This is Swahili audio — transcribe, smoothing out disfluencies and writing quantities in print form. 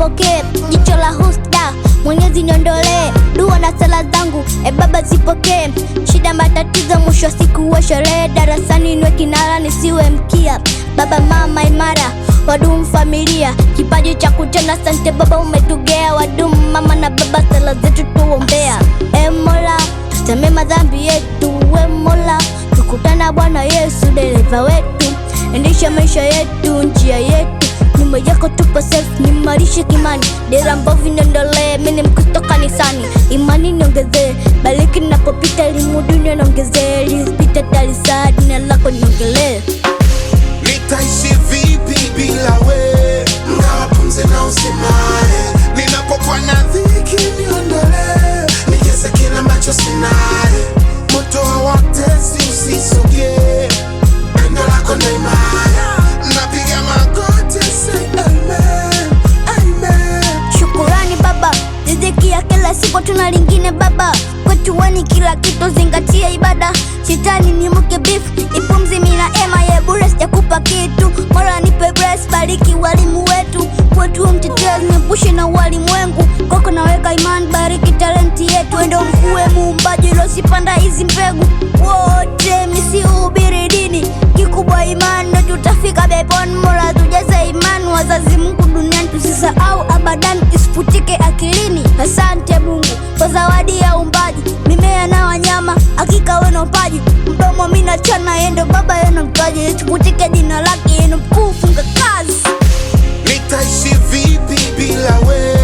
nipokee, jicho la husda Mwenyezi niondolee, dua na sala zangu Baba zipokee. Shida matatizo mwisho wa siku uwe sherehe, darasani niwe kinara nisiwe mkia. Baba mama imara, wadumu familia, kipaji cha kutenda. Asante Baba umetugea, wadumu mama na baba, sala zetu tuombea. Mola tusamehe madhambi yetu, Mola tukutana Bwana Yesu dereva wetu, endesha maisha yetu, njia yetu nyuma yako tupo safe, nimarishe kimani. Dera mbovu niondolee, mimi Mkristo kanisani, imani niongezee, bariki ninapopita, elimu dunia niongezee, lisipite darasa jina lako niongelee. Nitaishi vipi bila we, ngawa pumzi na usimae, ninapokuwa na dhiki niondolee, nijaze kila ambacho sinae, moto wa watesi usisogee, pendo lako na imara, napiga magoti say amen, amen. Shukurani Baba, riziki ya kila siku tuna lingine Baba, kwetu weni kila kitu, zingatia ibada. Shetani ni mke beef, ipumzi mina ema ya bure, sijakupa kitu. Mola nipe grace, bariki walimu wetu, kwetu mtetezi, niepushe na walimwengu. Kwako naweka imani, bariki talenti yetu, endo mkue muumbaji, losipanda hizi mbegu. Wote msihubiri dini, kikubwa imani na tutafika peponi. Mola tujaze imani, wazazi Mungu duniani tusisahau abadan, isifutike akilini. Asante Mungu kwa zawadi ya umbaji, mimea na wanyama, hakika wena upaji. Mdomo mina chana yendo Baba yena mkaji, isifutike jina lake yeno mkuu, funga kazi. Nitaishi vipi bila we,